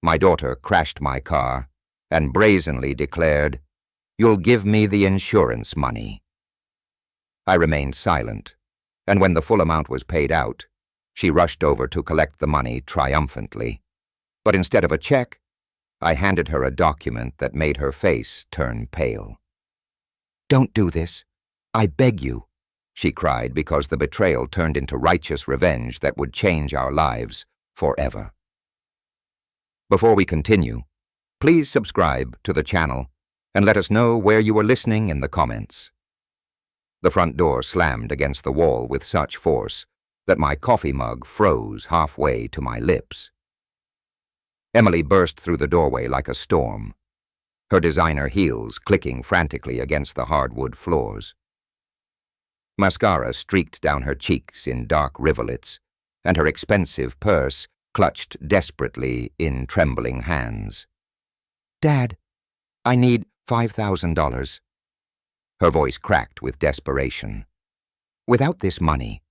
My daughter crashed my car and brazenly declared, "You'll give me the insurance money." I remained silent, and when the full amount was paid out, she rushed over to collect the money triumphantly. But instead of a check, I handed her a document that made her face turn pale. "Don't do this. I beg you," she cried, because the betrayal turned into righteous revenge that would change our lives forever. Before we continue, please subscribe to the channel and let us know where you are listening in the comments. The front door slammed against the wall with such force that my coffee mug froze halfway to my lips. Emily burst through the doorway like a storm, her designer heels clicking frantically against the hardwood floors. Mascara streaked down her cheeks in dark rivulets, and her expensive purse clutched desperately in trembling hands. "Dad, I need $5,000. Her voice cracked with desperation. "Without this money,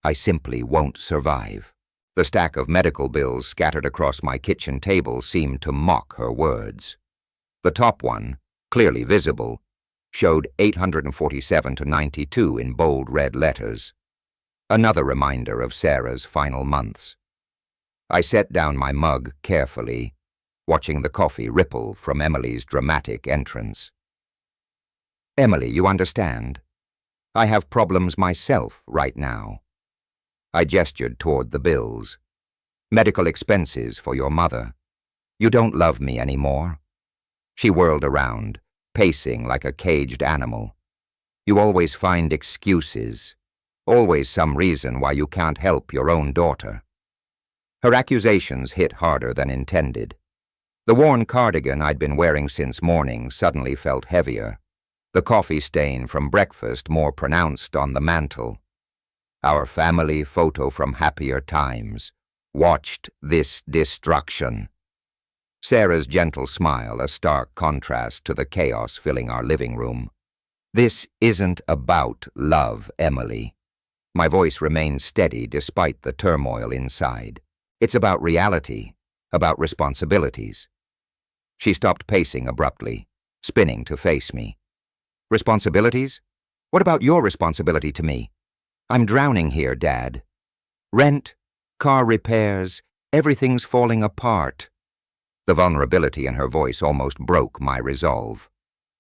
I simply won't survive." The stack of medical bills scattered across my kitchen table seemed to mock her words. The top one, clearly visible, showed 847 to 92 in bold red letters. Another reminder of Sarah's final months. I set down my mug carefully, watching the coffee ripple from Emily's dramatic entrance. "Emily, you understand? I have problems myself right now." I gestured toward the bills. "Medical expenses for your mother. You don't love me anymore." She whirled around, pacing like a caged animal. "You always find excuses, always some reason why you can't help your own daughter." Her accusations hit harder than intended. The worn cardigan I'd been wearing since morning suddenly felt heavier, the coffee stain from breakfast more pronounced on the mantel. Our family photo from happier times watched this destruction. Sarah's gentle smile a stark contrast to the chaos filling our living room. "This isn't about love, Emily." My voice remained steady despite the turmoil inside. "It's about reality, about responsibilities." She stopped pacing abruptly, spinning to face me. "Responsibilities? What about your responsibility to me? I'm drowning here, Dad. Rent, car repairs, everything's falling apart." The vulnerability in her voice almost broke my resolve.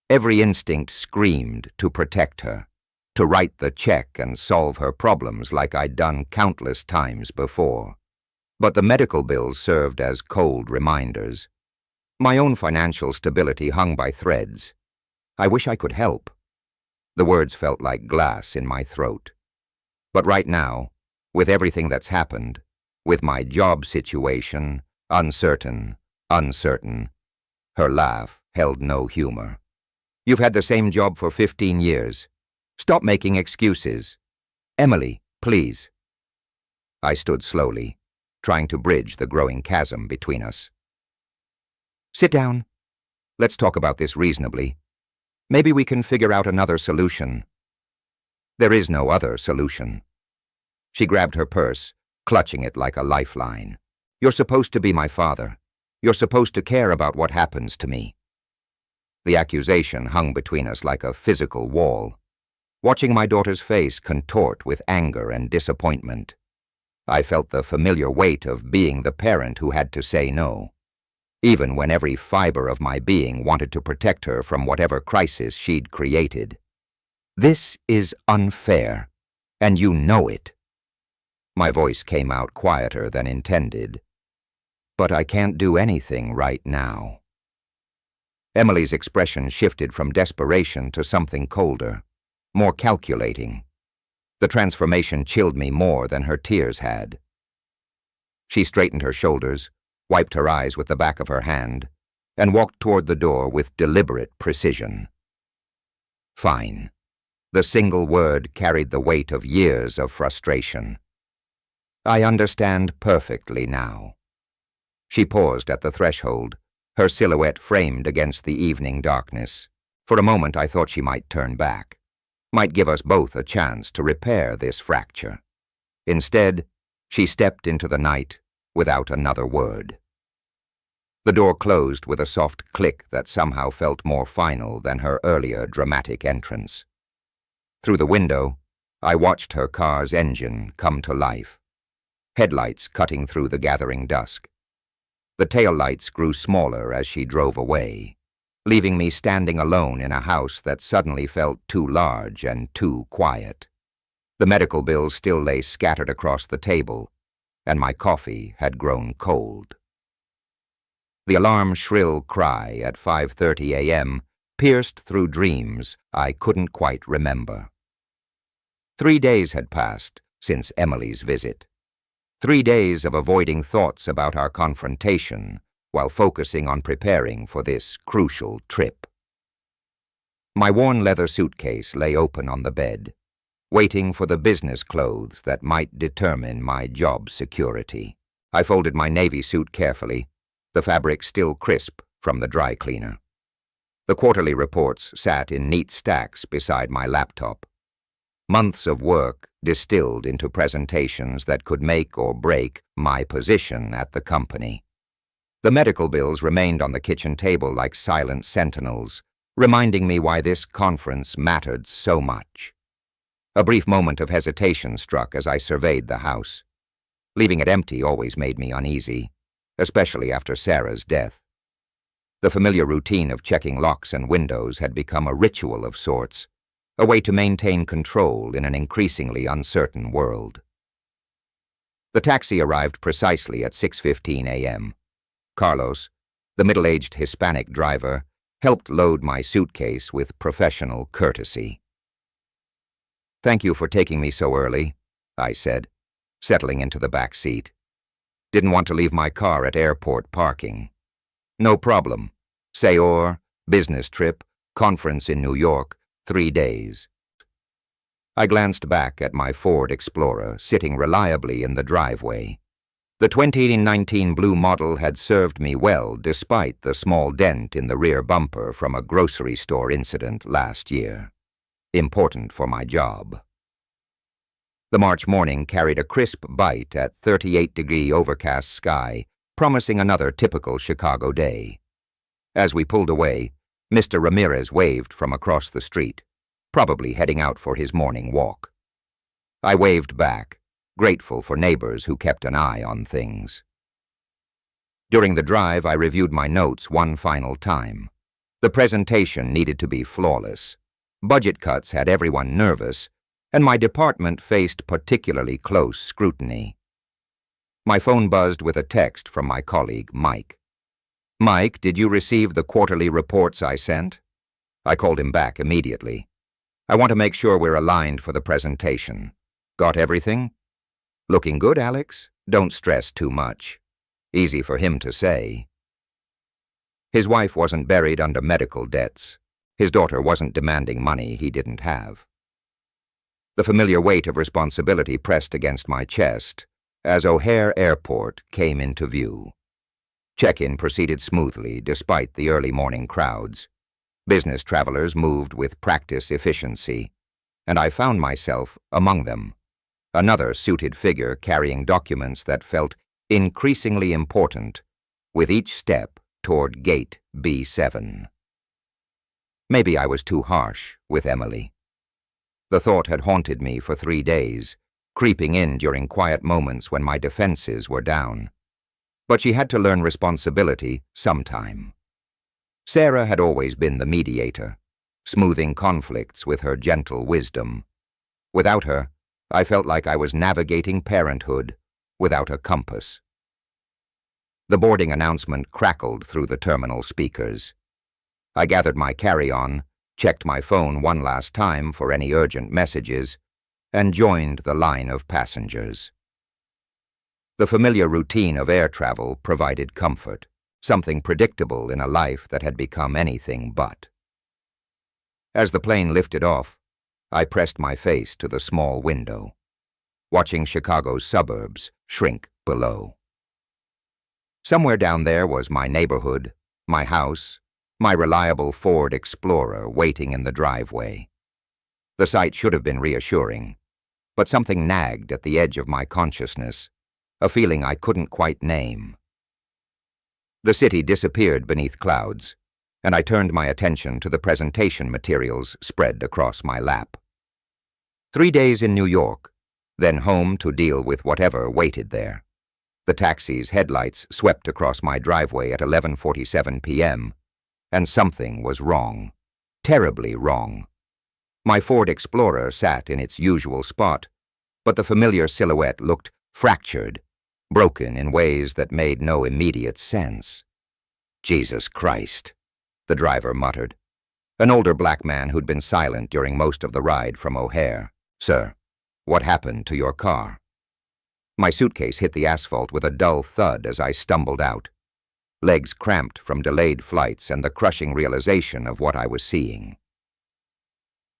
Every instinct screamed to protect her, to write the check and solve her problems like I'd done countless times before. But the medical bills served as cold reminders. My own financial stability hung by threads. I wish I could help. The words felt like glass in my throat. But right now, with everything that's happened, with my job situation, uncertain, her laugh held no humor. "You've had the same job for 15 years. Stop making excuses. Emily, please." I stood slowly, trying to bridge the growing chasm between us. "Sit down. Let's talk about this reasonably. Maybe we can figure out another solution." "There is no other solution." She grabbed her purse, clutching it like a lifeline. "You're supposed to be my father. You're supposed to care about what happens to me." The accusation hung between us like a physical wall, watching my daughter's face contort with anger and disappointment. I felt the familiar weight of being the parent who had to say no, even when every fiber of my being wanted to protect her from whatever crisis she'd created. "This is unfair, and you know it." My voice came out quieter than intended. "But I can't do anything right now." Emily's expression shifted from desperation to something colder, more calculating. The transformation chilled me more than her tears had. She straightened her shoulders, wiped her eyes with the back of her hand, and walked toward the door with deliberate precision. "Fine." The single word carried the weight of years of frustration. "I understand perfectly now." She paused at the threshold, her silhouette framed against the evening darkness. For a moment I thought she might turn back, might give us both a chance to repair this fracture. Instead, she stepped into the night without another word. The door closed with a soft click that somehow felt more final than her earlier dramatic entrance. Through the window, I watched her car's engine come to life, headlights cutting through the gathering dusk. The taillights grew smaller as she drove away, leaving me standing alone in a house that suddenly felt too large and too quiet. The medical bills still lay scattered across the table, and my coffee had grown cold. The alarm's shrill cry at 5:30 a.m. pierced through dreams I couldn't quite remember. 3 days had passed since Emily's visit. 3 days of avoiding thoughts about our confrontation while focusing on preparing for this crucial trip. My worn leather suitcase lay open on the bed, waiting for the business clothes that might determine my job security. I folded my navy suit carefully, the fabric still crisp from the dry cleaner. The quarterly reports sat in neat stacks beside my laptop. Months of work distilled into presentations that could make or break my position at the company. The medical bills remained on the kitchen table like silent sentinels, reminding me why this conference mattered so much. A brief moment of hesitation struck as I surveyed the house. Leaving it empty always made me uneasy, especially after Sarah's death. The familiar routine of checking locks and windows had become a ritual of sorts, a way to maintain control in an increasingly uncertain world. The taxi arrived precisely at 6:15 a.m. Carlos, the middle-aged Hispanic driver, helped load my suitcase with professional courtesy. "Thank you for taking me so early," I said, settling into the back seat. "Didn't want to leave my car at airport parking." "No problem. Seor, business trip, conference in New York, 3 days." I glanced back at my Ford Explorer sitting reliably in the driveway. The 2019 blue model had served me well despite the small dent in the rear bumper from a grocery store incident last year. Important for my job. The March morning carried a crisp bite at 38-degree overcast sky, promising another typical Chicago day. As we pulled away, Mr. Ramirez waved from across the street, probably heading out for his morning walk. I waved back, grateful for neighbors who kept an eye on things. During the drive, I reviewed my notes one final time. The presentation needed to be flawless. Budget cuts had everyone nervous, and my department faced particularly close scrutiny. My phone buzzed with a text from my colleague, Mike. "Mike, did you receive the quarterly reports I sent?" I called him back immediately. "I want to make sure we're aligned for the presentation. Got everything?" "Looking good, Alex. Don't stress too much." Easy for him to say. His wife wasn't buried under medical debts. His daughter wasn't demanding money he didn't have. The familiar weight of responsibility pressed against my chest as O'Hare Airport came into view. Check-in proceeded smoothly despite the early morning crowds. Business travelers moved with practice efficiency, and I found myself among them, another suited figure carrying documents that felt increasingly important with each step toward Gate B7. Maybe I was too harsh with Emily. The thought had haunted me for 3 days, creeping in during quiet moments when my defenses were down. But she had to learn responsibility sometime. Sarah had always been the mediator, smoothing conflicts with her gentle wisdom. Without her, I felt like I was navigating parenthood without a compass. The boarding announcement crackled through the terminal speakers. I gathered my carry-on, checked my phone one last time for any urgent messages, and joined the line of passengers. The familiar routine of air travel provided comfort, something predictable in a life that had become anything but. As the plane lifted off, I pressed my face to the small window, watching Chicago's suburbs shrink below. Somewhere down there was my neighborhood, my house, my reliable Ford Explorer waiting in the driveway. The sight should have been reassuring, but something nagged at the edge of my consciousness, a feeling I couldn't quite name. The city disappeared beneath clouds, and I turned my attention to the presentation materials spread across my lap. 3 days in New York, then home to deal with whatever waited there. The taxi's headlights swept across my driveway at 11:47 p.m., and something was wrong. Terribly wrong. My Ford Explorer sat in its usual spot, but the familiar silhouette looked fractured, broken in ways that made no immediate sense. "Jesus Christ," the driver muttered. An older black man who'd been silent during most of the ride from O'Hare. "Sir, what happened to your car?" My suitcase hit the asphalt with a dull thud as I stumbled out, legs cramped from delayed flights and the crushing realization of what I was seeing.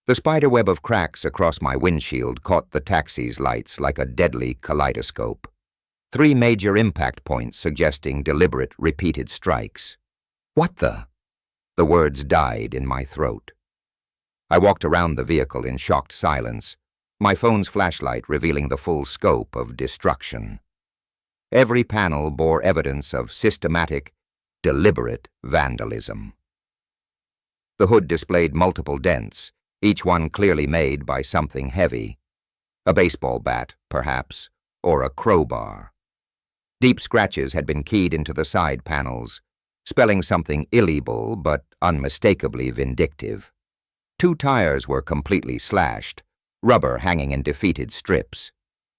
The spiderweb of cracks across my windshield caught the taxi's lights like a deadly kaleidoscope. 3 major impact points suggesting deliberate, repeated strikes. "What the?" The words died in my throat. I walked around the vehicle in shocked silence, my phone's flashlight revealing the full scope of destruction. Every panel bore evidence of systematic, deliberate vandalism. The hood displayed multiple dents, each one clearly made by something heavy. A baseball bat, perhaps, or a crowbar. Deep scratches had been keyed into the side panels, spelling something illegible but unmistakably vindictive. 2 tires were completely slashed, rubber hanging in defeated strips.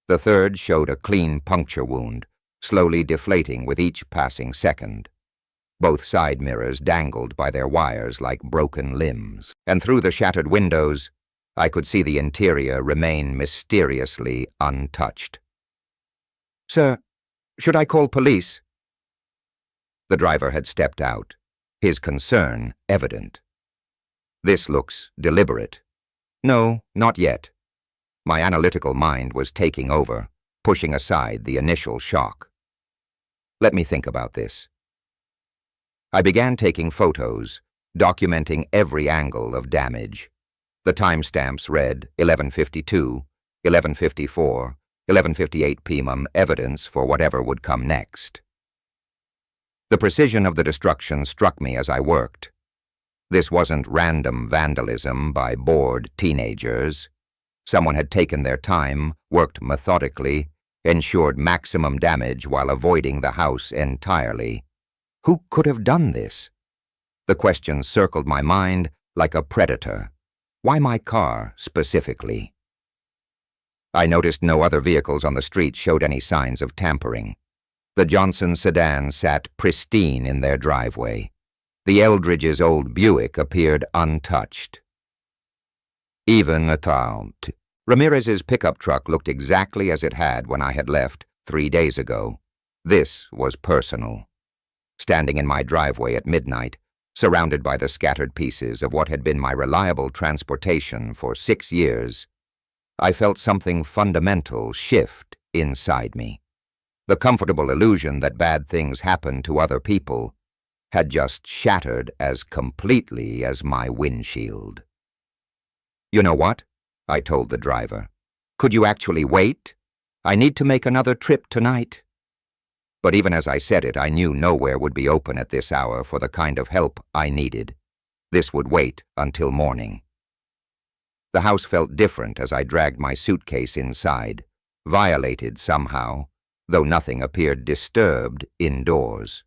The third showed a clean puncture wound, slowly deflating with each passing second. Both side mirrors dangled by their wires like broken limbs, and through the shattered windows, I could see the interior remain mysteriously untouched. "Sir, should I call police?" The driver had stepped out, his concern evident. "This looks deliberate." "No, not yet." My analytical mind was taking over, pushing aside the initial shock. "Let me think about this." I began taking photos, documenting every angle of damage. The timestamps read 11:52, 11:54, 11:58 p.m. evidence for whatever would come next. The precision of the destruction struck me as I worked. This wasn't random vandalism by bored teenagers. Someone had taken their time, worked methodically, ensured maximum damage while avoiding the house entirely. Who could have done this? The question circled my mind like a predator. Why my car, specifically? I noticed no other vehicles on the street showed any signs of tampering. The Johnson sedan sat pristine in their driveway. The Eldridge's old Buick appeared untouched. Even Ramirez's pickup truck looked exactly as it had when I had left 3 days ago. This was personal. Standing in my driveway at midnight, surrounded by the scattered pieces of what had been my reliable transportation for 6 years, I felt something fundamental shift inside me. The comfortable illusion that bad things happen to other people had just shattered as completely as my windshield. "You know what?" I told the driver. "Could you actually wait? I need to make another trip tonight." But even as I said it, I knew nowhere would be open at this hour for the kind of help I needed. This would wait until morning. The house felt different as I dragged my suitcase inside, violated somehow, though nothing appeared disturbed indoors.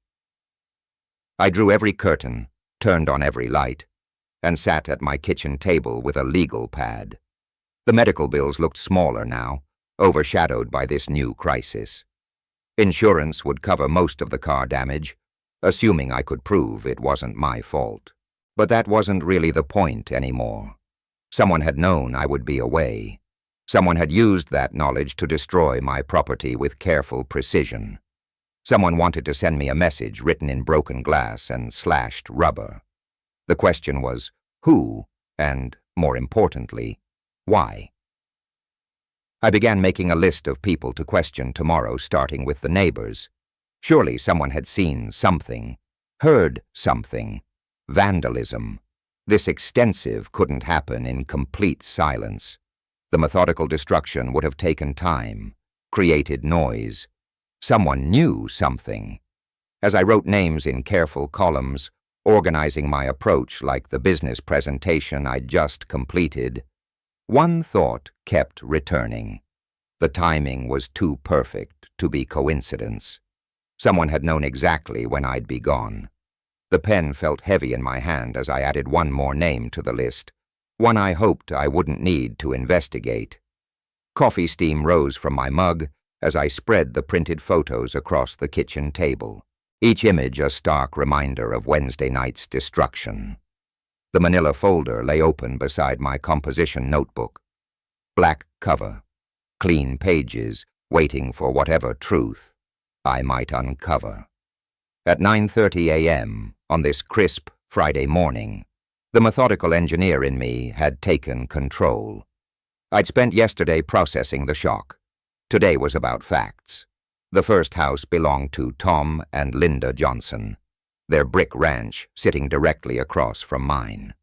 I drew every curtain, turned on every light, and sat at my kitchen table with a legal pad. The medical bills looked smaller now, overshadowed by this new crisis. Insurance would cover most of the car damage, assuming I could prove it wasn't my fault. But that wasn't really the point anymore. Someone had known I would be away. Someone had used that knowledge to destroy my property with careful precision. Someone wanted to send me a message written in broken glass and slashed rubber. The question was, who, and, more importantly, why? I began making a list of people to question tomorrow, starting with the neighbors. Surely someone had seen something, heard something. Vandalism. This extensive couldn't happen in complete silence. The methodical destruction would have taken time, created noise. Someone knew something. As I wrote names in careful columns, organizing my approach like the business presentation I'd just completed, one thought kept returning. The timing was too perfect to be coincidence. Someone had known exactly when I'd be gone. The pen felt heavy in my hand as I added one more name to the list, one I hoped I wouldn't need to investigate. Coffee steam rose from my mug as I spread the printed photos across the kitchen table, each image a stark reminder of Wednesday night's destruction. The manila folder lay open beside my composition notebook. Black cover, clean pages, waiting for whatever truth I might uncover. At 9:30 a.m. on this crisp Friday morning, the methodical engineer in me had taken control. I'd spent yesterday processing the shock. Today was about facts. The first house belonged to Tom and Linda Johnson, their brick ranch sitting directly across from mine.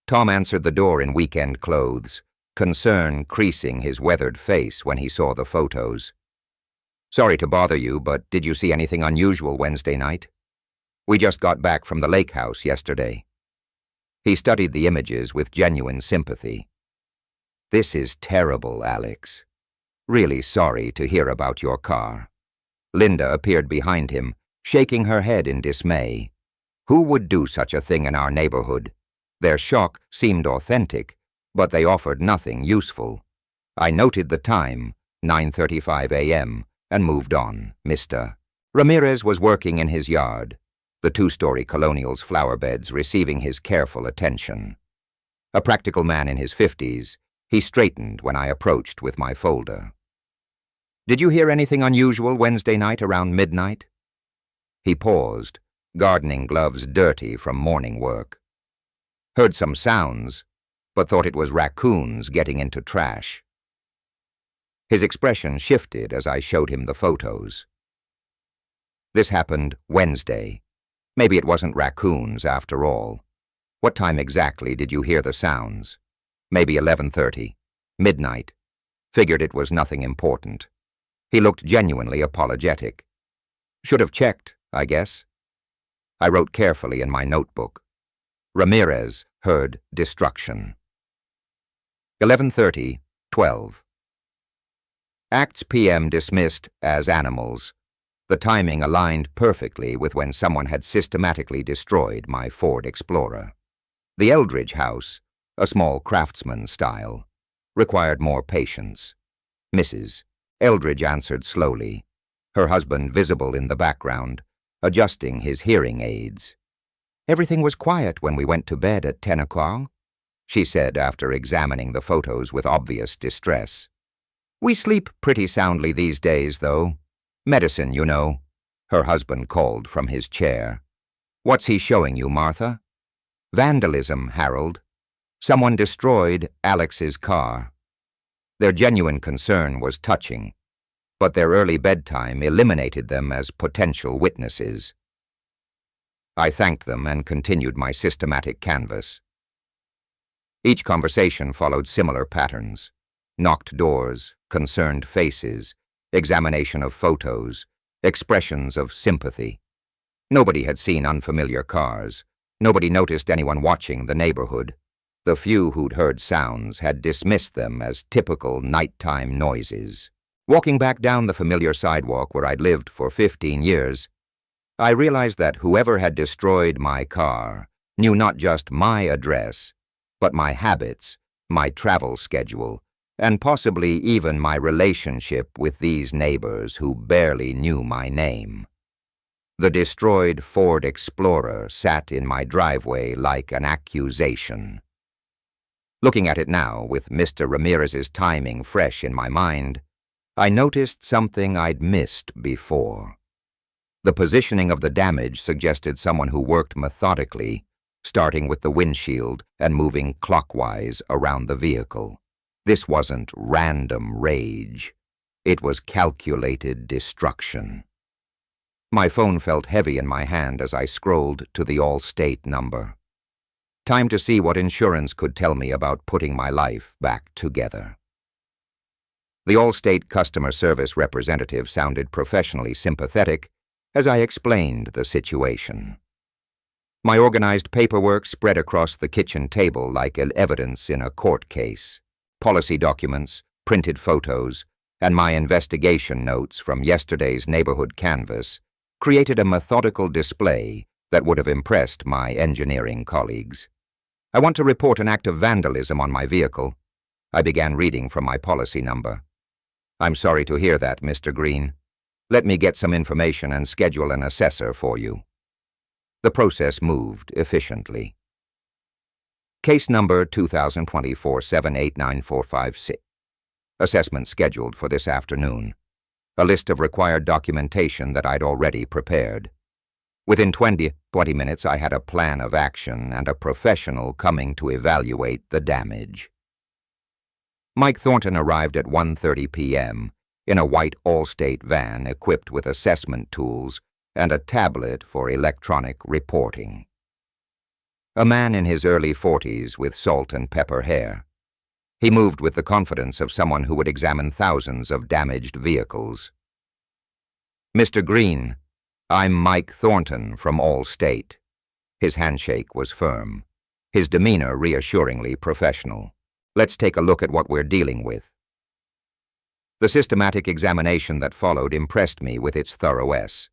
Tom answered the door in weekend clothes, concern creasing his weathered face when he saw the photos. "Sorry to bother you, but did you see anything unusual Wednesday night? We just got back from the lake house yesterday." He studied the images with genuine sympathy. "This is terrible, Alex. Really sorry to hear about your car." Linda appeared behind him, shaking her head in dismay. Who would do such a thing in our neighborhood? Their shock seemed authentic, but they offered nothing useful. I noted the time, 9:35 a.m., and moved on. Mr. Ramirez was working in his yard, the two-story Colonial's flower beds receiving his careful attention. A practical man in his 50s, he straightened when I approached with my folder. "Did you hear anything unusual Wednesday night around midnight?" He paused, gardening gloves dirty from morning work. "Heard some sounds, but thought it was raccoons getting into trash." His expression shifted as I showed him the photos. "This happened Wednesday. Maybe it wasn't raccoons after all. What time exactly did you hear the sounds?" "Maybe 11:30. Midnight. Figured it was nothing important." He looked genuinely apologetic. "Should have checked, I guess." I wrote carefully in my notebook. Ramirez heard destruction. 11:30, 12. Acts PM dismissed as animals. The timing aligned perfectly with when someone had systematically destroyed my Ford Explorer. The Eldridge house, a small craftsman style, required more patience. Mrs. Eldridge answered slowly, her husband visible in the background, adjusting his hearing aids. "Everything was quiet when we went to bed at 10 o'clock, she said after examining the photos with obvious distress. "We sleep pretty soundly these days, though. Medicine, you know," her husband called from his chair. "What's he showing you, Martha?" "Vandalism, Harold. Someone destroyed Alex's car." Their genuine concern was touching, but their early bedtime eliminated them as potential witnesses. I thanked them and continued my systematic canvass. Each conversation followed similar patterns: knocked doors, concerned faces, examination of photos, expressions of sympathy. Nobody had seen unfamiliar cars. Nobody noticed anyone watching the neighborhood. The few who'd heard sounds had dismissed them as typical nighttime noises. Walking back down the familiar sidewalk where I'd lived for 15 years, I realized that whoever had destroyed my car knew not just my address, but my habits, my travel schedule, and possibly even my relationship with these neighbors who barely knew my name. The destroyed Ford Explorer sat in my driveway like an accusation. Looking at it now, with Mr. Ramirez's timing fresh in my mind, I noticed something I'd missed before. The positioning of the damage suggested someone who worked methodically, starting with the windshield and moving clockwise around the vehicle. This wasn't random rage. It was calculated destruction. My phone felt heavy in my hand as I scrolled to the Allstate number. Time to see what insurance could tell me about putting my life back together. The Allstate customer service representative sounded professionally sympathetic as I explained the situation. My organized paperwork spread across the kitchen table like evidence in a court case. Policy documents, printed photos, and my investigation notes from yesterday's neighborhood canvass created a methodical display that would have impressed my engineering colleagues. I want to report an act of vandalism on my vehicle. I began reading from my policy number. I'm sorry to hear that, Mr. Green. Let me get some information and schedule an assessor for you. The process moved efficiently. Case number 2024-789456. Assessment scheduled for this afternoon. A list of required documentation that I'd already prepared. Within 20 minutes, I had a plan of action and a professional coming to evaluate the damage. Mike Thornton arrived at 1:30 p.m. in a white Allstate van equipped with assessment tools and a tablet for electronic reporting. A man in his early 40s with salt and pepper hair. He moved with the confidence of someone who would examine thousands of damaged vehicles. Mr. Green, I'm Mike Thornton from Allstate. His handshake was firm, his demeanor reassuringly professional. Let's take a look at what we're dealing with. The systematic examination that followed impressed me with its thoroughness.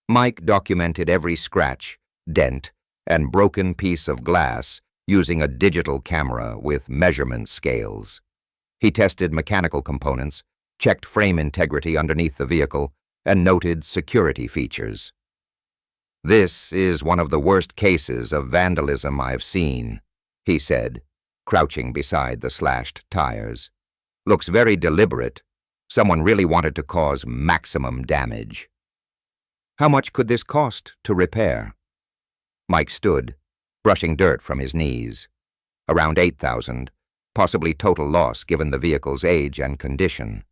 Mike documented every scratch, dent, and broken piece of glass using a digital camera with measurement scales. He tested mechanical components, checked frame integrity underneath the vehicle, and noted security features. This is one of the worst cases of vandalism I've seen, he said, crouching beside the slashed tires. Looks very deliberate. Someone really wanted to cause maximum damage. How much could this cost to repair? Mike stood, brushing dirt from his knees. Around $8,000, possibly total loss given the vehicle's age and condition.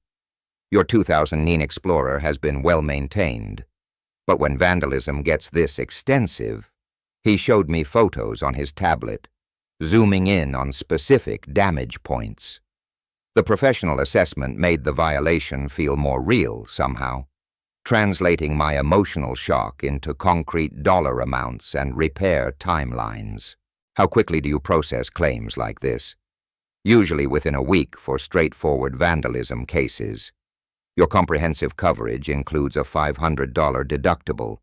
Your 2009 Explorer has been well maintained, but when vandalism gets this extensive, he showed me photos on his tablet, zooming in on specific damage points. The professional assessment made the violation feel more real somehow, translating my emotional shock into concrete dollar amounts and repair timelines. How quickly do you process claims like this? Usually within a week for straightforward vandalism cases. Your comprehensive coverage includes a $500 deductible,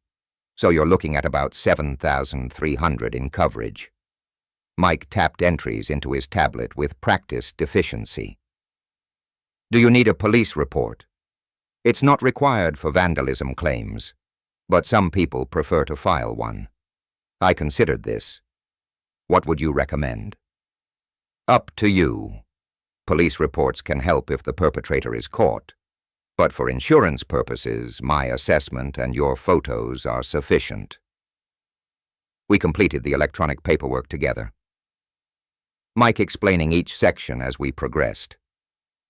so you're looking at about $7,300 in coverage. Mike tapped entries into his tablet with practiced efficiency. Do you need a police report? It's not required for vandalism claims, but some people prefer to file one. I considered this. What would you recommend? Up to you. Police reports can help if the perpetrator is caught, but for insurance purposes, my assessment and your photos are sufficient. We completed the electronic paperwork together. Mike explaining each section as we progressed.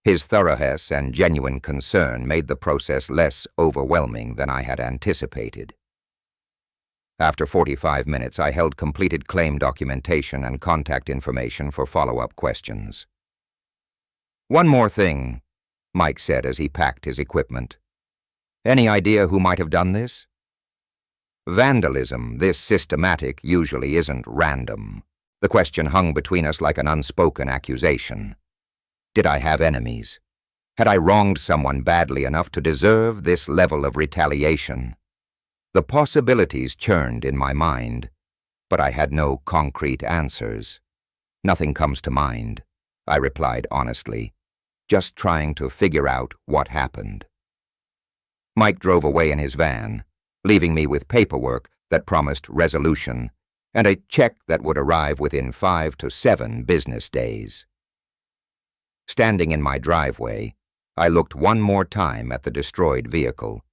His thoroughness and genuine concern made the process less overwhelming than I had anticipated. After 45 minutes, I held completed claim documentation and contact information for follow-up questions. One more thing, Mike said as he packed his equipment. Any idea who might have done this? Vandalism, this systematic, usually isn't random. The question hung between us like an unspoken accusation. Did I have enemies? Had I wronged someone badly enough to deserve this level of retaliation? The possibilities churned in my mind, but I had no concrete answers. Nothing comes to mind, I replied honestly, just trying to figure out what happened. Mike drove away in his van, leaving me with paperwork that promised resolution and a check that would arrive within 5 to 7 business days. Standing in my driveway, I looked one more time at the destroyed vehicle,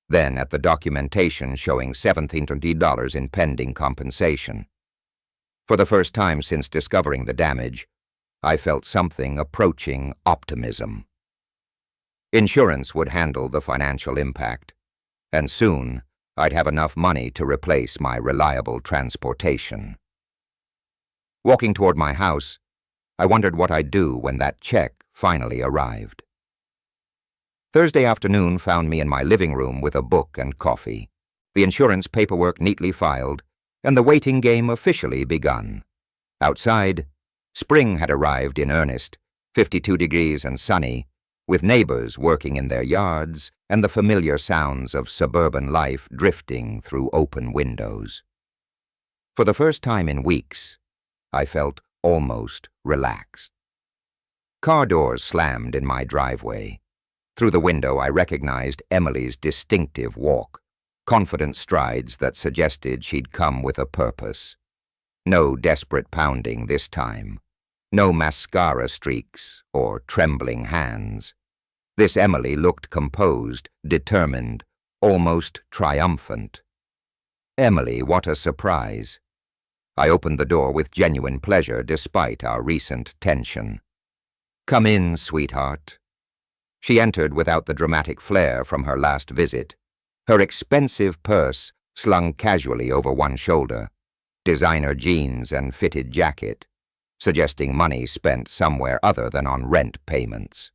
then at the documentation showing $1,700 in pending compensation. For the first time since discovering the damage, I felt something approaching optimism. Insurance would handle the financial impact, and soon I'd have enough money to replace my reliable transportation. Walking toward my house, I wondered what I'd do when that check finally arrived. Thursday afternoon found me in my living room with a book and coffee. the insurance paperwork neatly filed, and the waiting game officially begun. Outside, spring had arrived in earnest, 52 degrees and sunny, with neighbors working in their yards and the familiar sounds of suburban life drifting through open windows. For the first time in weeks, I felt almost relaxed. Car doors slammed in my driveway. Through the window, I recognized Emily's distinctive walk, confident strides that suggested she'd come with a purpose. No desperate pounding this time. No mascara streaks or trembling hands. This Emily looked composed, determined, almost triumphant. Emily, what a surprise. I opened the door with genuine pleasure despite our recent tension. "Come in, sweetheart." She entered without the dramatic flair from her last visit, her expensive purse slung casually over one shoulder, designer jeans and fitted jacket, suggesting money spent somewhere other than on rent payments.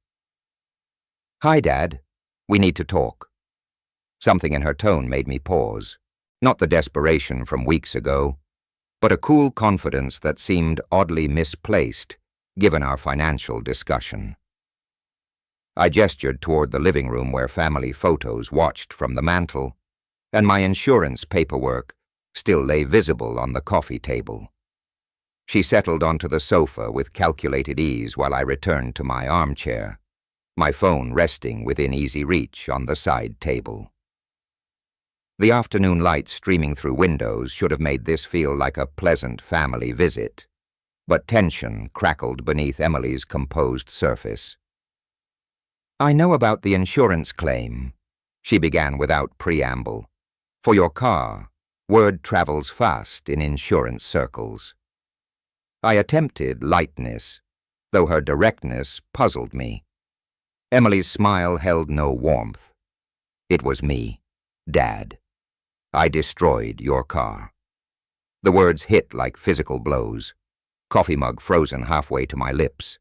"Hi, Dad. We need to talk." Something in her tone made me pause. Not the desperation from weeks ago, but a cool confidence that seemed oddly misplaced given our financial discussion. I gestured toward the living room where family photos watched from the mantel, and my insurance paperwork still lay visible on the coffee table. She settled onto the sofa with calculated ease while I returned to my armchair, my phone resting within easy reach on the side table. The afternoon light streaming through windows should have made this feel like a pleasant family visit, but tension crackled beneath Emily's composed surface. "I know about the insurance claim," she began without preamble. "For your car, word travels fast in insurance circles." I attempted lightness, though her directness puzzled me. Emily's smile held no warmth. "It was me, Dad. I destroyed your car." The words hit like physical blows, coffee mug frozen halfway to my lips.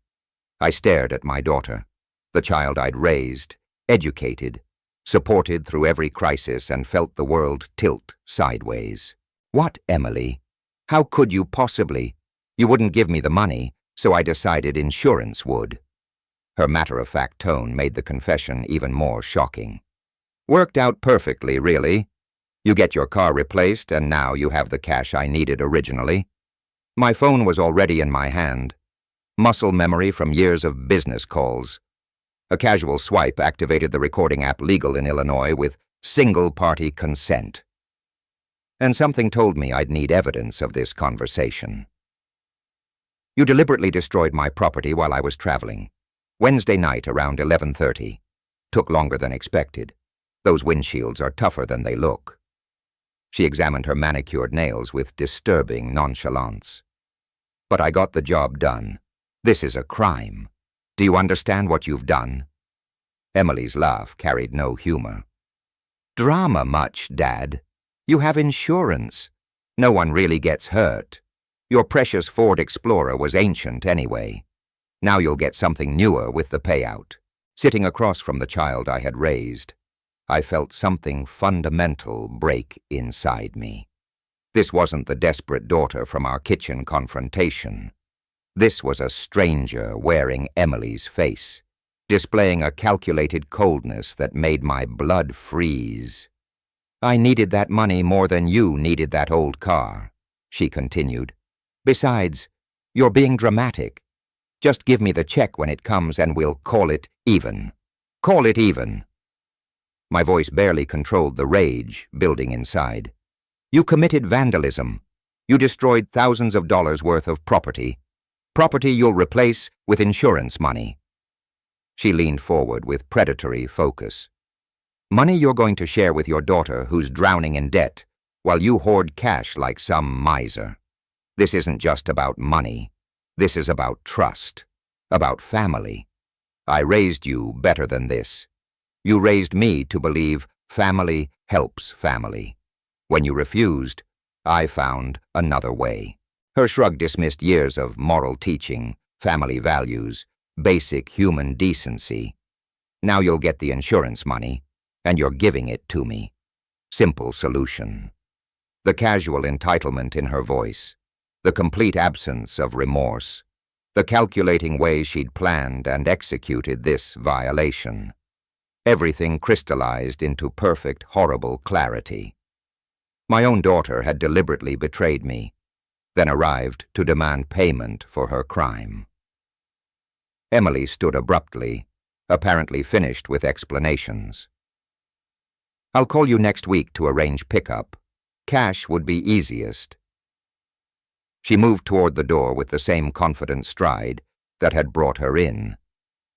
I stared at my daughter, the child I'd raised, educated, supported through every crisis, and felt the world tilt sideways. "What, Emily? How could you possibly? You wouldn't give me the money, so I decided insurance would." Her matter-of-fact tone made the confession even more shocking. "Worked out perfectly, really. You get your car replaced, and now you have the cash I needed originally." My phone was already in my hand, muscle memory from years of business calls. A casual swipe activated the recording app legal in Illinois with single-party consent. And something told me I'd need evidence of this conversation. "You deliberately destroyed my property while I was traveling. Wednesday night around 11:30. Took longer than expected. Those windshields are tougher than they look." She examined her manicured nails with disturbing nonchalance. "But I got the job done. This is a crime. Do you understand what you've done?" Emily's laugh carried no humor. "Drama much, Dad. You have insurance. No one really gets hurt. Your precious Ford Explorer was ancient anyway. Now you'll get something newer with the payout." Sitting across from the child I had raised, I felt something fundamental break inside me. This wasn't the desperate daughter from our kitchen confrontation. This was a stranger wearing Emily's face, displaying a calculated coldness that made my blood freeze. "I needed that money more than you needed that old car," she continued. "Besides, you're being dramatic. Just give me the check when it comes and we'll call it even. Call it even." My voice barely controlled the rage building inside. "You committed vandalism. You destroyed thousands of dollars worth of property. Property you'll replace with insurance money." She leaned forward with predatory focus. "Money you're going to share with your daughter who's drowning in debt, while you hoard cash like some miser. This isn't just about money. This is about trust, about family. I raised you better than this. You raised me to believe family helps family. When you refused, I found another way." Her shrug dismissed years of moral teaching, family values, basic human decency. "Now you'll get the insurance money, and you're giving it to me." simple solution. The casual entitlement in her voice, the complete absence of remorse, the calculating way she'd planned and executed this violation. Everything crystallized into perfect, horrible clarity. My own daughter had deliberately betrayed me, then arrived to demand payment for her crime. Emily stood abruptly, apparently finished with explanations. "I'll call you next week to arrange pickup. Cash would be easiest." She moved toward the door with the same confident stride that had brought her in,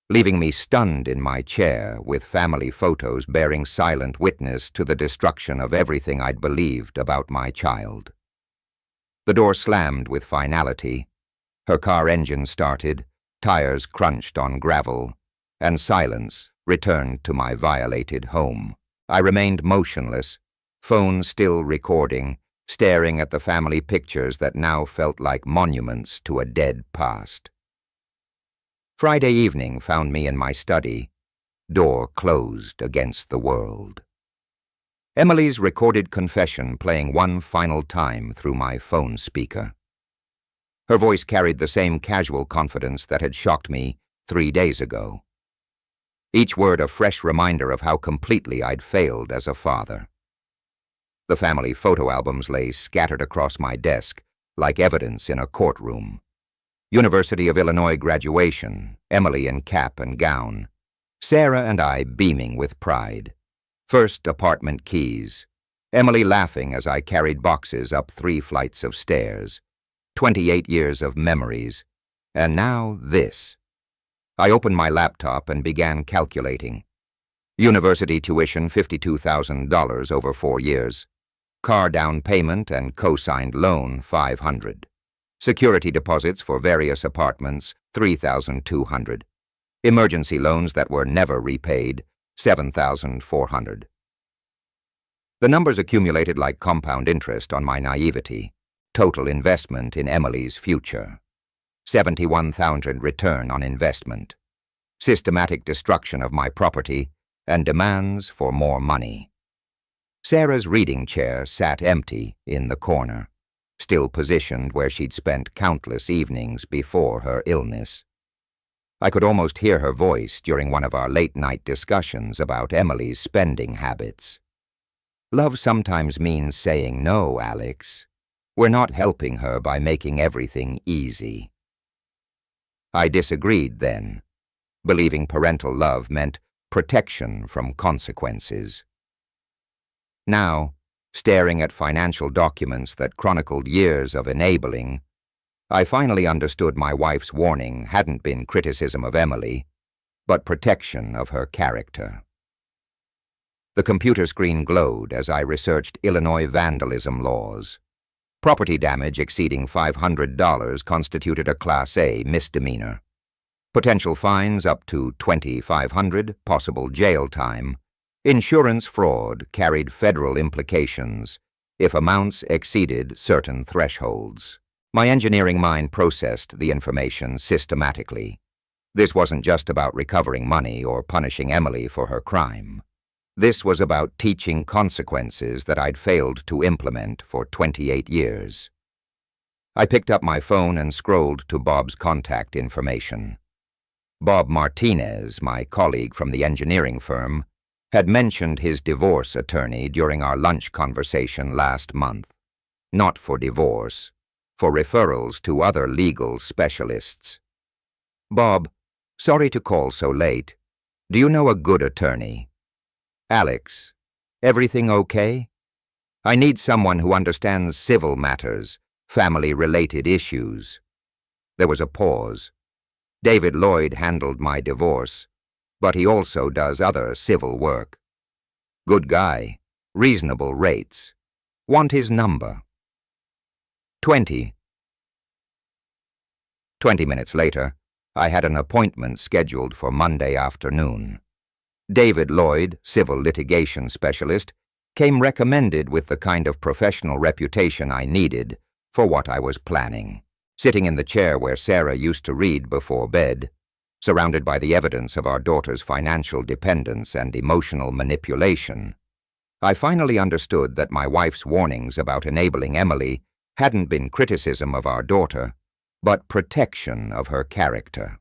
leaving me stunned in my chair with family photos bearing silent witness to the destruction of everything I'd believed about my child. The door slammed with finality, her car engine started, tires crunched on gravel, and silence returned to my violated home. I remained motionless, phone still recording, staring at the family pictures that now felt like monuments to a dead past. Friday evening found me in my study, door closed against the world. Emily's recorded confession playing one final time through my phone speaker. Her voice carried the same casual confidence that had shocked me 3 days ago. Each word a fresh reminder of how completely I'd failed as a father. The family photo albums lay scattered across my desk, like evidence in a courtroom. University of Illinois graduation, Emily in cap and gown. Sarah and I beaming with pride. First apartment keys. Emily laughing as I carried boxes up 3 flights of stairs. 28 years of memories. And now this. I opened my laptop and began calculating. University tuition $52,000 over 4 years. Car down payment and co-signed loan $500. Security deposits for various apartments $3,200. Emergency loans that were never repaid $7,400. The numbers accumulated like compound interest on my naivety. Total investment in Emily's future. $71,000 return on investment. Systematic destruction of my property and demands for more money. Sarah's reading chair sat empty in the corner, still positioned where she'd spent countless evenings before her illness. I could almost hear her voice during one of our late-night discussions about Emily's spending habits. "Love sometimes means saying no, Alex. We're not helping her by making everything easy." I disagreed then, believing parental love meant protection from consequences. Now, staring at financial documents that chronicled years of enabling, I finally understood my wife's warning hadn't been criticism of Emily, but protection of her character. The computer screen glowed as I researched Illinois vandalism laws. Property damage exceeding $500 constituted a Class A misdemeanor. Potential fines up to $2,500, possible jail time. Insurance fraud carried federal implications if amounts exceeded certain thresholds. My engineering mind processed the information systematically. This wasn't just about recovering money or punishing Emily for her crime. This was about teaching consequences that I'd failed to implement for 28 years. I picked up my phone and scrolled to Bob's contact information. Bob Martinez, my colleague from the engineering firm, had mentioned his divorce attorney during our lunch conversation last month. Not for divorce, for referrals to other legal specialists. "Bob, sorry to call so late. Do you know a good attorney?" "Alex, everything okay? I need someone who understands civil matters, family-related issues." There was a pause. David Lloyd handled my divorce, but he also does other civil work. Good guy, reasonable rates. Want his number. 20 minutes later, I had an appointment scheduled for Monday afternoon. David Lloyd, civil litigation specialist, came recommended with the kind of professional reputation I needed for what I was planning. Sitting in the chair where Sarah used to read before bed, surrounded by the evidence of our daughter's financial dependence and emotional manipulation, I finally understood that my wife's warnings about enabling Emily hadn't been criticism of our daughter, but protection of her character.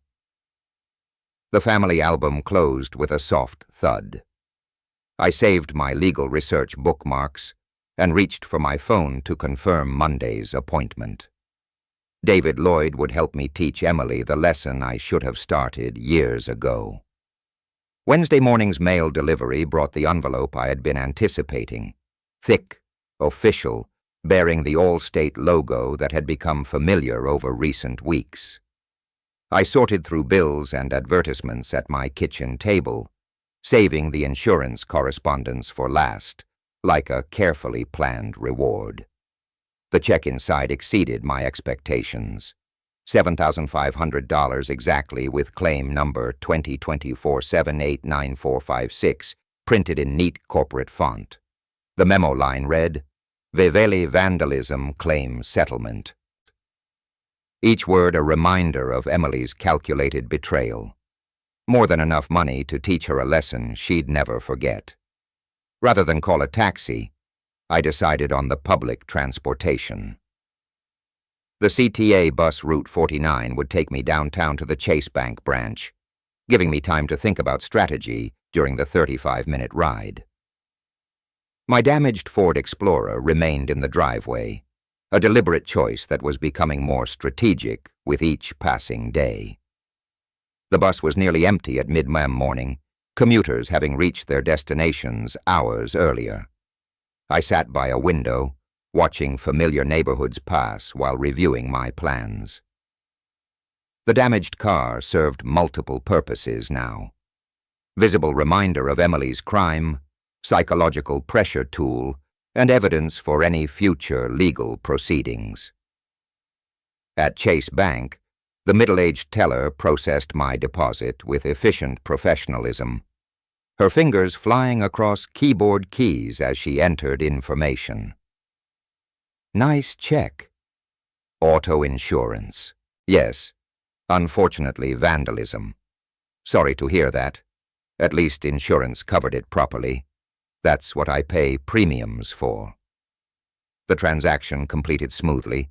The family album closed with a soft thud. I saved my legal research bookmarks and reached for my phone to confirm Monday's appointment. David Lloyd would help me teach Emily the lesson I should have started years ago. Wednesday morning's mail delivery brought the envelope I had been anticipating, thick, official, bearing the All-State logo that had become familiar over recent weeks. I sorted through bills and advertisements at my kitchen table, saving the insurance correspondence for last, like a carefully planned reward. The check inside exceeded my expectations. $7,500 exactly, with claim number 2024789456 printed in neat corporate font. The memo line read, "Viveli Vandalism Claim Settlement." Each word a reminder of Emily's calculated betrayal. More than enough money to teach her a lesson she'd never forget. Rather than call a taxi, I decided on the public transportation. The CTA bus Route 49 would take me downtown to the Chase Bank branch, giving me time to think about strategy during the 35-minute ride. My damaged Ford Explorer remained in the driveway, a deliberate choice that was becoming more strategic with each passing day. The bus was nearly empty at mid-morning, commuters having reached their destinations hours earlier. I sat by a window, watching familiar neighborhoods pass while reviewing my plans. The damaged car served multiple purposes now. Visible reminder of Emily's crime, psychological pressure tool, and evidence for any future legal proceedings. At Chase Bank, the middle-aged teller processed my deposit with efficient professionalism, her fingers flying across keyboard keys as she entered information. Nice check. Auto insurance. Yes. Unfortunately, vandalism. Sorry to hear that. At least insurance covered it properly. That's what I pay premiums for. The transaction completed smoothly,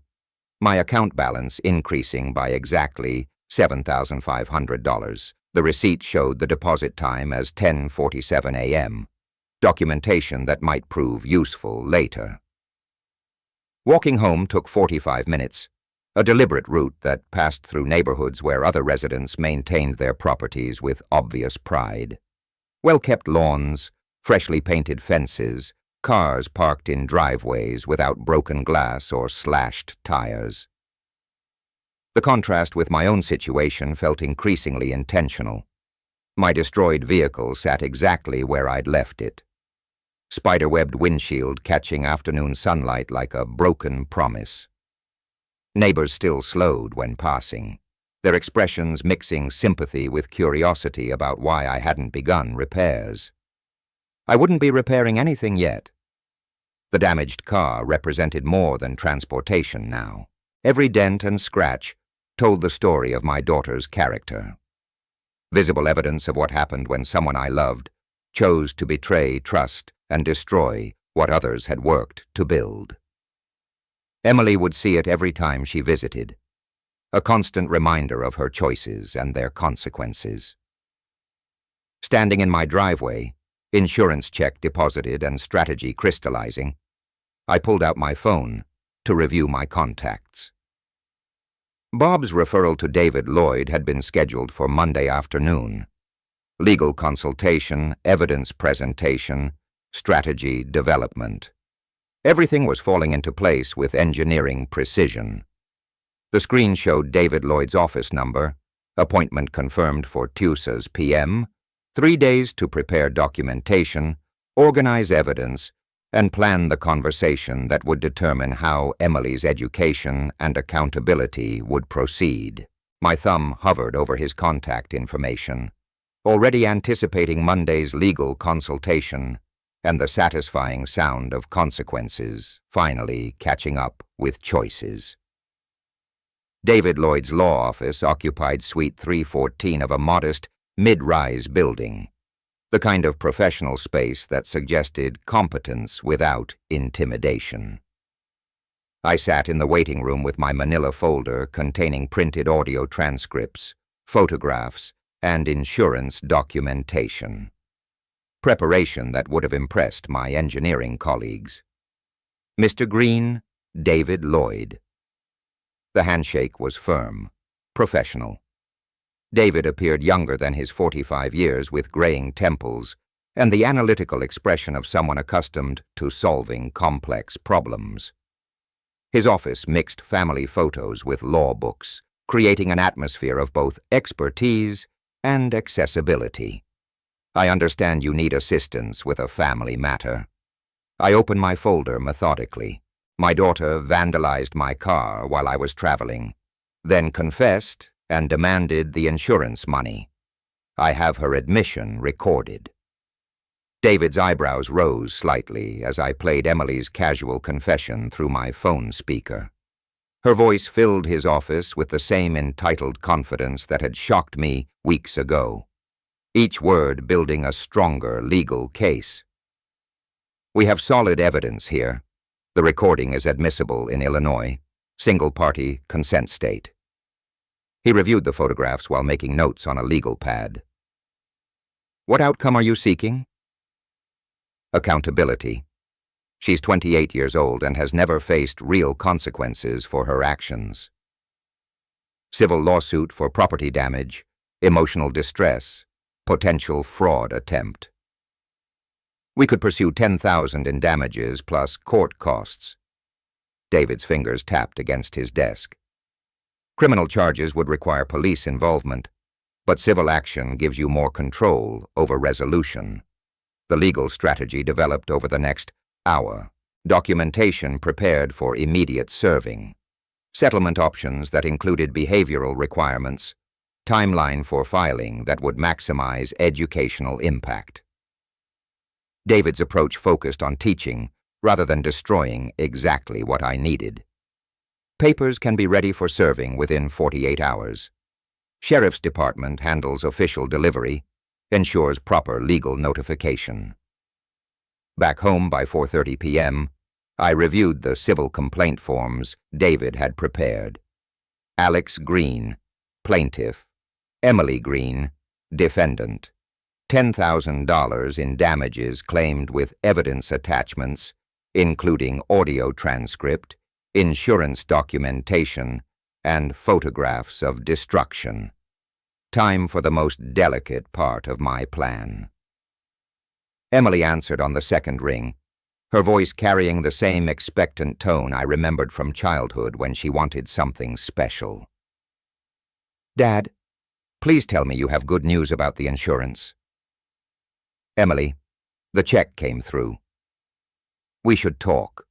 my account balance increasing by exactly $7,500. The receipt showed the deposit time as 10:47 a.m., documentation that might prove useful later. Walking home took 45 minutes, a deliberate route that passed through neighborhoods where other residents maintained their properties with obvious pride. Well-kept lawns, freshly painted fences, cars parked in driveways without broken glass or slashed tires. The contrast with my own situation felt increasingly intentional. My destroyed vehicle sat exactly where I'd left it. Spiderwebbed windshield catching afternoon sunlight like a broken promise. Neighbors still slowed when passing, their expressions mixing sympathy with curiosity about why I hadn't begun repairs. I wouldn't be repairing anything yet. The damaged car represented more than transportation now. Every dent and scratch told the story of my daughter's character. Visible evidence of what happened when someone I loved chose to betray trust and destroy what others had worked to build. Emily would see it every time she visited, a constant reminder of her choices and their consequences. Standing in my driveway, insurance check deposited and strategy crystallizing, I pulled out my phone to review my contacts. Bob's referral to David Lloyd had been scheduled for Monday afternoon. Legal consultation, evidence presentation, strategy development. Everything was falling into place with engineering precision. The screen showed David Lloyd's office number, appointment confirmed for Tuesdays p.m., 3 days to prepare documentation, organize evidence, and plan the conversation that would determine how Emily's education and accountability would proceed. My thumb hovered over his contact information, already anticipating Monday's legal consultation and the satisfying sound of consequences finally catching up with choices. David Lloyd's law office occupied Suite 314 of a modest, mid-rise building. the kind of professional space that suggested competence without intimidation. I sat in the waiting room with my manila folder containing printed audio transcripts, photographs, and insurance documentation. Preparation that would have impressed my engineering colleagues. Mr. Green, David Lloyd. The handshake was firm, professional. David appeared younger than his 45 years with graying temples and the analytical expression of someone accustomed to solving complex problems. His office mixed family photos with law books, creating an atmosphere of both expertise and accessibility. I understand you need assistance with a family matter. I opened my folder methodically. My daughter vandalized my car while I was traveling, then confessed and demanded the insurance money. I have her admission recorded. David's eyebrows rose slightly as I played Emily's casual confession through my phone speaker. Her voice filled his office with the same entitled confidence that had shocked me weeks ago, each word building a stronger legal case. We have solid evidence here. The recording is admissible in Illinois, single-party consent state. He reviewed the photographs while making notes on a legal pad. What outcome are you seeking? Accountability. She's 28 years old and has never faced real consequences for her actions. Civil lawsuit for property damage, emotional distress, potential fraud attempt. We could pursue $10,000 in damages plus court costs. David's fingers tapped against his desk. Criminal charges would require police involvement, but civil action gives you more control over resolution. The legal strategy developed over the next hour. Documentation prepared for immediate serving. Settlement options that included behavioral requirements. Timeline for filing that would maximize educational impact. David's approach focused on teaching rather than destroying exactly what I needed. Papers can be ready for serving within 48 hours. Sheriff's Department handles official delivery, ensures proper legal notification. Back home by 4:30 p.m., I reviewed the civil complaint forms David had prepared. Alex Green, plaintiff. Emily Green, defendant. $10,000 in damages claimed with evidence attachments, including audio transcript, insurance documentation, and photographs of destruction. Time for the most delicate part of my plan. Emily answered on the second ring, her voice carrying the same expectant tone I remembered from childhood when she wanted something special. Dad, please tell me you have good news about the insurance. Emily, the check came through. We should talk.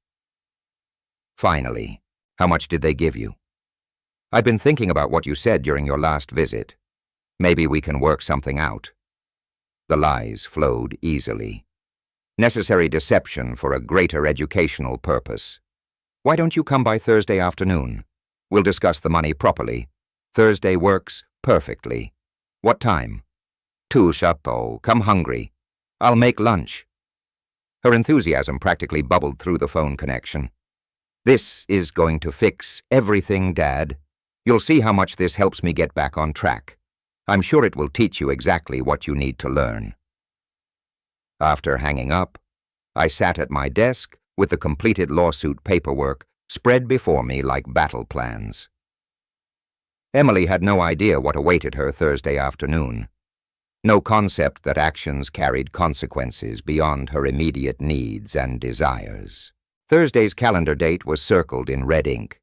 Finally, how much did they give you? I've been thinking about what you said during your last visit. Maybe we can work something out. The lies flowed easily. Necessary deception for a greater educational purpose. Why don't you come by Thursday afternoon? We'll discuss the money properly. Thursday works perfectly. What time? 2 chapeau. Come hungry. I'll make lunch. Her enthusiasm practically bubbled through the phone connection. This is going to fix everything, Dad. You'll see how much this helps me get back on track. I'm sure it will teach you exactly what you need to learn. After hanging up, I sat at my desk with the completed lawsuit paperwork spread before me like battle plans. Emily had no idea what awaited her Thursday afternoon. No concept that actions carried consequences beyond her immediate needs and desires. Thursday's calendar date was circled in red ink,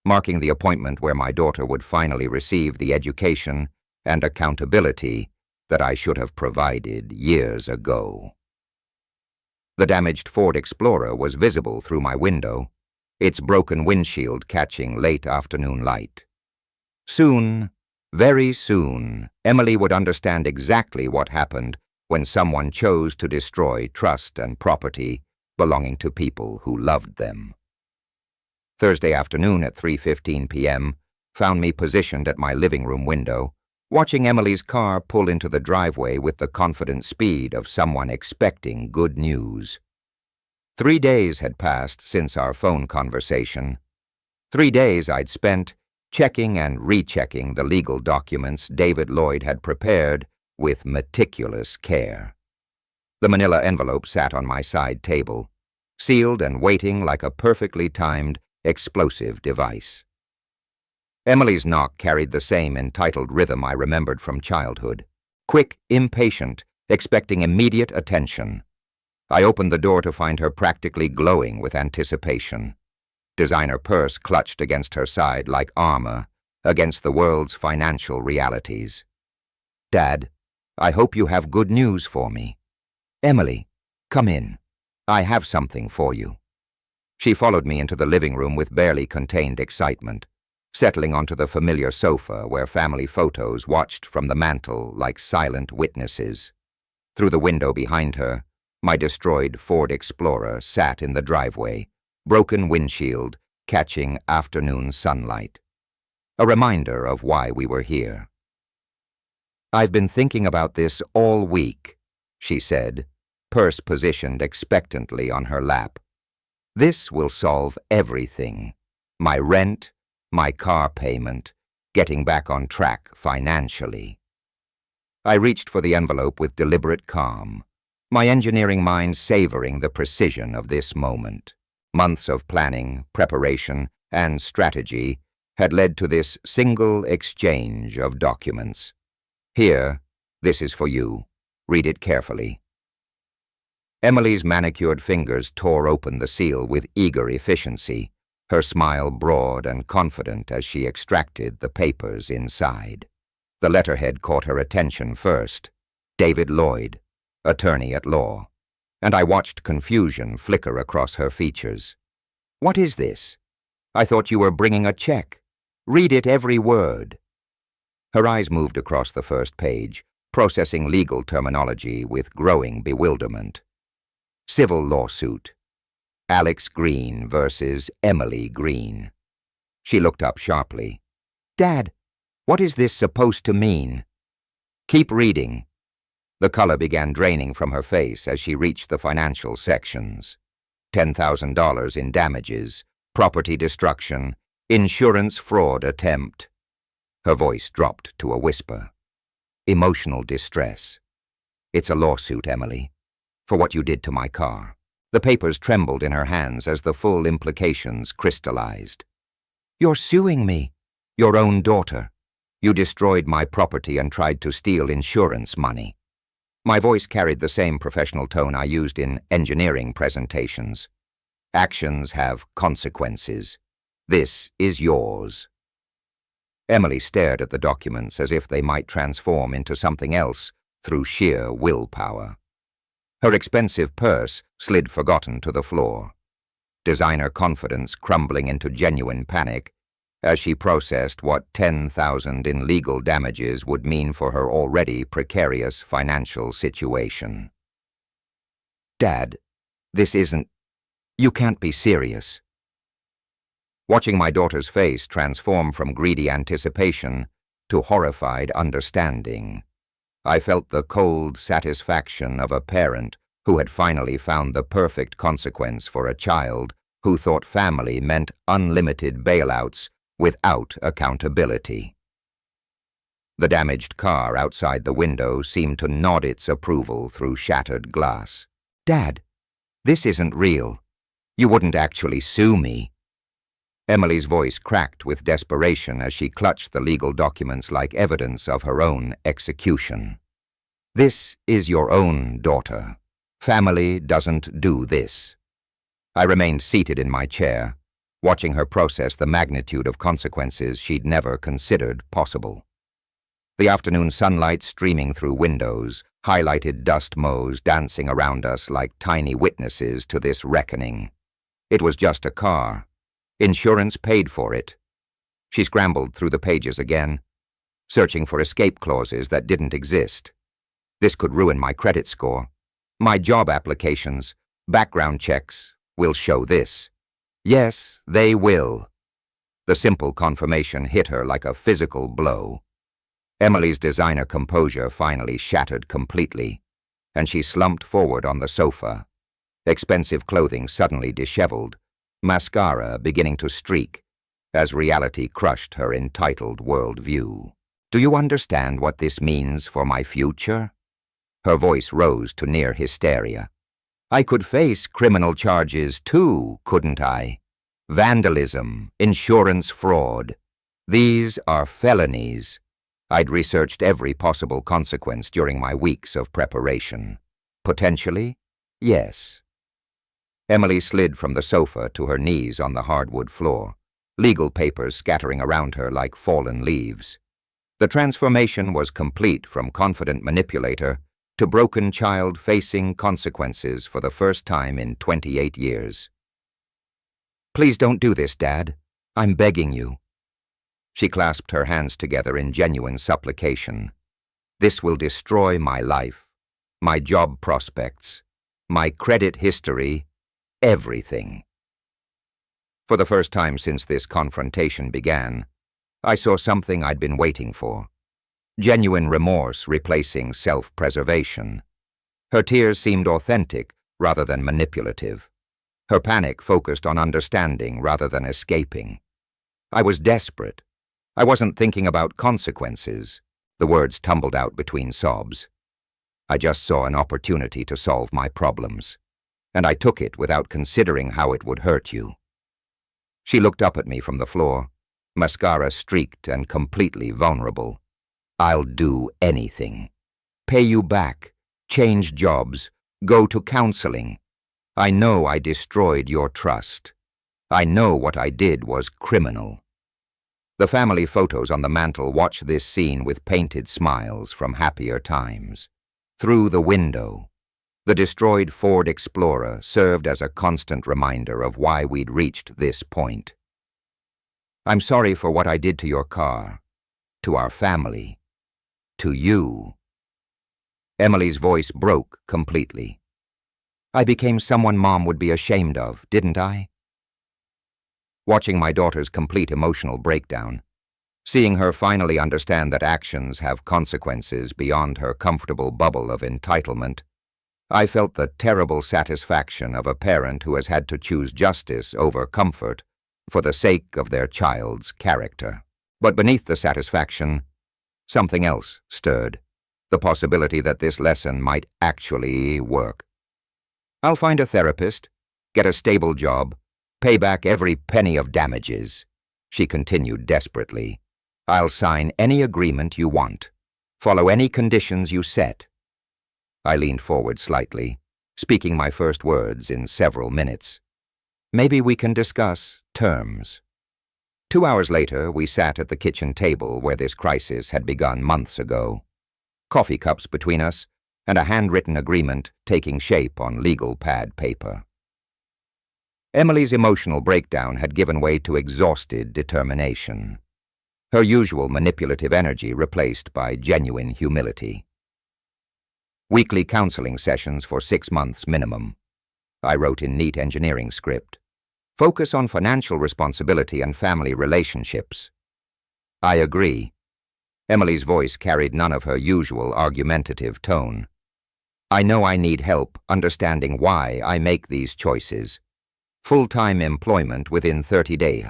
marking the appointment where my daughter would finally receive the education and accountability that I should have provided years ago. The damaged Ford Explorer was visible through my window, its broken windshield catching late afternoon light. Soon, very soon, Emily would understand exactly what happened when someone chose to destroy trust and property belonging to people who loved them. Thursday afternoon at 3:15 p.m. found me positioned at my living room window, watching Emily's car pull into the driveway with the confident speed of someone expecting good news. 3 days had passed since our phone conversation. 3 days I'd spent checking and rechecking the legal documents David Lloyd had prepared with meticulous care. The manila envelope sat on my side table, sealed and waiting like a perfectly timed explosive device. Emily's knock carried the same entitled rhythm I remembered from childhood. Quick, impatient, expecting immediate attention. I opened the door to find her practically glowing with anticipation. Designer purse clutched against her side like armor against the world's financial realities. "Dad, I hope you have good news for me." "Emily, come in. I have something for you." She followed me into the living room with barely contained excitement, settling onto the familiar sofa where family photos watched from the mantel like silent witnesses. Through the window behind her, my destroyed Ford Explorer sat in the driveway, broken windshield catching afternoon sunlight. A reminder of why we were here. "I've been thinking about this all week," she said, purse positioned expectantly on her lap. "This will solve everything. My rent, my car payment, getting back on track financially." I reached for the envelope with deliberate calm, my engineering mind savoring the precision of this moment. Months of planning, preparation, and strategy had led to this single exchange of documents. "Here, this is for you. Read it carefully." Emily's manicured fingers tore open the seal with eager efficiency, her smile broad and confident as she extracted the papers inside. The letterhead caught her attention first. David Lloyd, attorney at law, and I watched confusion flicker across her features. "What is this? I thought you were bringing a check. Read it every word." Her eyes moved across the first page, processing legal terminology with growing bewilderment. Civil lawsuit. Alex Green versus Emily Green. She looked up sharply. "Dad, what is this supposed to mean?" "Keep reading." The color began draining from her face as she reached the financial sections. $10,000 in damages, property destruction, insurance fraud attempt. Her voice dropped to a whisper. Emotional distress. "It's a lawsuit, Emily, for what you did to my car." The papers trembled in her hands as the full implications crystallized. "You're suing me, your own daughter. You destroyed my property and tried to steal insurance money." My voice carried the same professional tone I used in engineering presentations. "Actions have consequences. This is yours." Emily stared at the documents as if they might transform into something else through sheer willpower. Her expensive purse slid forgotten to the floor, designer confidence crumbling into genuine panic as she processed what $10,000 in legal damages would mean for her already precarious financial situation. "Dad, this isn't... You can't be serious." Watching my daughter's face transform from greedy anticipation to horrified understanding, I felt the cold satisfaction of a parent who had finally found the perfect consequence for a child who thought family meant unlimited bailouts without accountability. The damaged car outside the window seemed to nod its approval through shattered glass. "Dad, this isn't real. You wouldn't actually sue me." Emily's voice cracked with desperation as she clutched the legal documents like evidence of her own execution. "This is your own daughter. Family doesn't do this." I remained seated in my chair, watching her process the magnitude of consequences she'd never considered possible. The afternoon sunlight streaming through windows highlighted dust motes dancing around us like tiny witnesses to this reckoning. It was just a car. Insurance paid for it. She scrambled through the pages again, searching for escape clauses that didn't exist. This could ruin my credit score. My job applications, background checks, will show this. Yes, they will. The simple confirmation hit her like a physical blow. Emily's designer composure finally shattered completely, and she slumped forward on the sofa, expensive clothing suddenly disheveled, mascara beginning to streak as reality crushed her entitled worldview. "Do you understand what this means for my future?" Her voice rose to near hysteria. "I could face criminal charges too, couldn't I? Vandalism, insurance fraud. These are felonies." I'd researched every possible consequence during my weeks of preparation. Potentially, yes. Emily slid from the sofa to her knees on the hardwood floor, legal papers scattering around her like fallen leaves. The transformation was complete from confident manipulator to broken child facing consequences for the first time in 28 years. "Please don't do this, Dad. I'm begging you." She clasped her hands together in genuine supplication. "This will destroy my life, my job prospects, my credit history, everything." For the first time since this confrontation began, I saw something I'd been waiting for. Genuine remorse replacing self-preservation. Her tears seemed authentic rather than manipulative. Her panic focused on understanding rather than escaping. I was desperate. I wasn't thinking about consequences. The words tumbled out between sobs. I just saw an opportunity to solve my problems, and I took it without considering how it would hurt you. She looked up at me from the floor, mascara streaked and completely vulnerable. "I'll do anything. Pay you back, change jobs, go to counseling. I know I destroyed your trust. I know what I did was criminal." The family photos on the mantel watched this scene with painted smiles from happier times. Through the window, the destroyed Ford Explorer served as a constant reminder of why we'd reached this point. "I'm sorry for what I did to your car, to our family, to you." Emily's voice broke completely. "I became someone Mom would be ashamed of, didn't I?" Watching my daughter's complete emotional breakdown, seeing her finally understand that actions have consequences beyond her comfortable bubble of entitlement, I felt the terrible satisfaction of a parent who has had to choose justice over comfort for the sake of their child's character. But beneath the satisfaction, something else stirred, the possibility that this lesson might actually work. "I'll find a therapist, get a stable job, pay back every penny of damages," she continued desperately. "I'll sign any agreement you want, follow any conditions you set." I leaned forward slightly, speaking my first words in several minutes. "Maybe we can discuss terms." 2 hours later, we sat at the kitchen table where this crisis had begun months ago. Coffee cups between us, and a handwritten agreement taking shape on legal pad paper. Emily's emotional breakdown had given way to exhausted determination. Her usual manipulative energy replaced by genuine humility. Weekly counseling sessions for 6 months minimum. I wrote in neat engineering script. Focus on financial responsibility and family relationships. "I agree." Emily's voice carried none of her usual argumentative tone. "I know I need help understanding why I make these choices. Full-time employment within 30 days.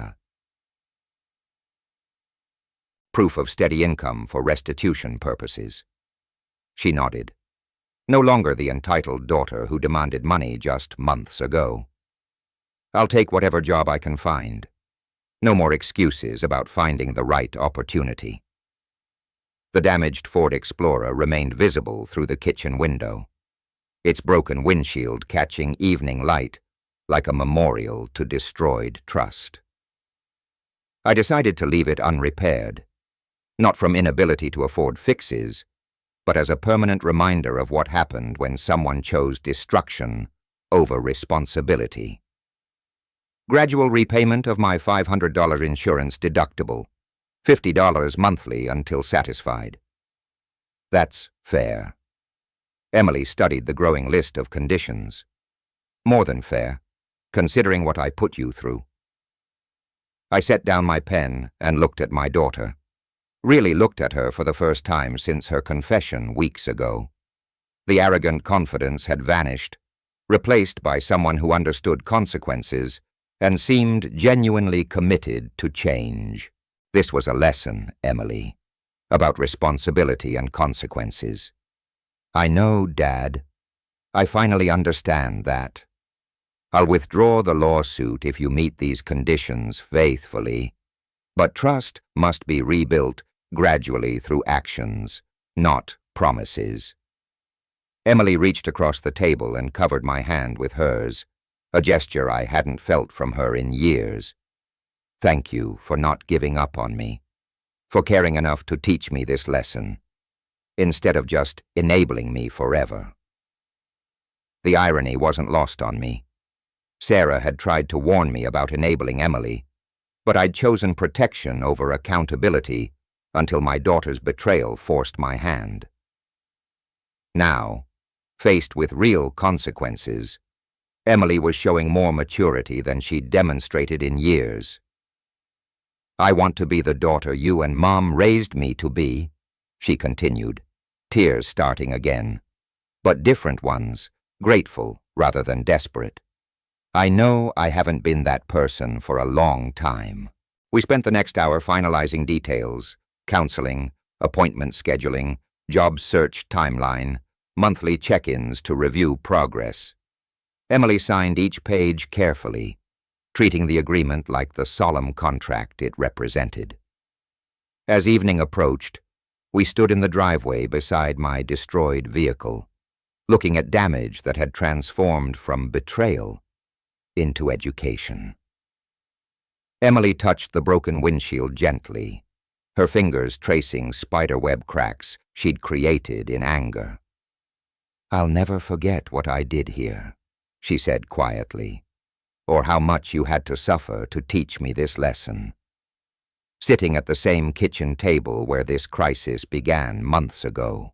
Proof of steady income for restitution purposes." She nodded. No longer the entitled daughter who demanded money just months ago. "I'll take whatever job I can find. No more excuses about finding the right opportunity." The damaged Ford Explorer remained visible through the kitchen window, its broken windshield catching evening light like a memorial to destroyed trust. I decided to leave it unrepaired, not from inability to afford fixes, but as a permanent reminder of what happened when someone chose destruction over responsibility. Gradual repayment of my $500 insurance deductible, $50 monthly until satisfied. That's fair. Emily studied the growing list of conditions. More than fair, considering what I put you through. I set down my pen and looked at my daughter. really looked at her for the first time since her confession weeks ago. The arrogant confidence had vanished, replaced by someone who understood consequences and seemed genuinely committed to change. This was a lesson, Emily, about responsibility and consequences. I know, Dad. I finally understand that. I'll withdraw the lawsuit if you meet these conditions faithfully, but trust must be rebuilt gradually through actions, not promises. Emily reached across the table and covered my hand with hers, a gesture I hadn't felt from her in years. Thank you for not giving up on me, for caring enough to teach me this lesson, instead of just enabling me forever. The irony wasn't lost on me. Sarah had tried to warn me about enabling Emily, but I'd chosen protection over accountability until my daughter's betrayal forced my hand. Now, faced with real consequences, Emily was showing more maturity than she'd demonstrated in years. I want to be the daughter you and Mom raised me to be, she continued, tears starting again, but different ones, grateful rather than desperate. I know I haven't been that person for a long time. We spent the next hour finalizing details, counseling, appointment scheduling, job search timeline, monthly check-ins to review progress. Emily signed each page carefully, treating the agreement like the solemn contract it represented. As evening approached, we stood in the driveway beside my destroyed vehicle, looking at damage that had transformed from betrayal into education. Emily touched the broken windshield gently, her fingers tracing spiderweb cracks she'd created in anger. I'll never forget what I did here, she said quietly, or how much you had to suffer to teach me this lesson. Sitting at the same kitchen table where this crisis began months ago,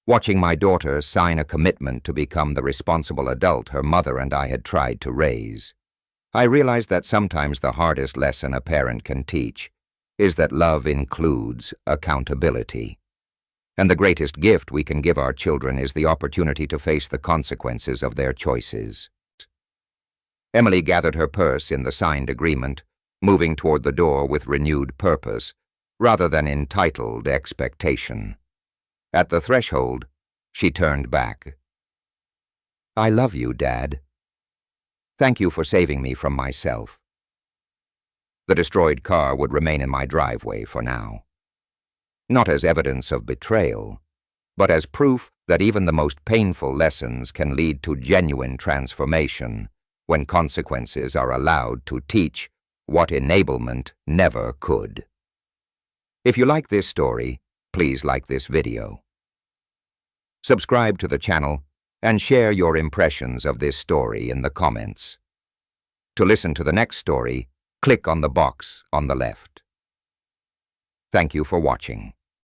watching my daughter sign a commitment to become the responsible adult her mother and I had tried to raise, I realized that sometimes the hardest lesson a parent can teach is that love includes accountability. And the greatest gift we can give our children is the opportunity to face the consequences of their choices. Emily gathered her purse in the signed agreement, moving toward the door with renewed purpose, rather than entitled expectation. At the threshold, she turned back. I love you, Dad. Thank you for saving me from myself. The destroyed car would remain in my driveway for now. Not as evidence of betrayal, but as proof that even the most painful lessons can lead to genuine transformation when consequences are allowed to teach what enablement never could. If you like this story, please like this video. Subscribe to the channel and share your impressions of this story in the comments. To listen to the next story, click on the box on the left. Thank you for watching.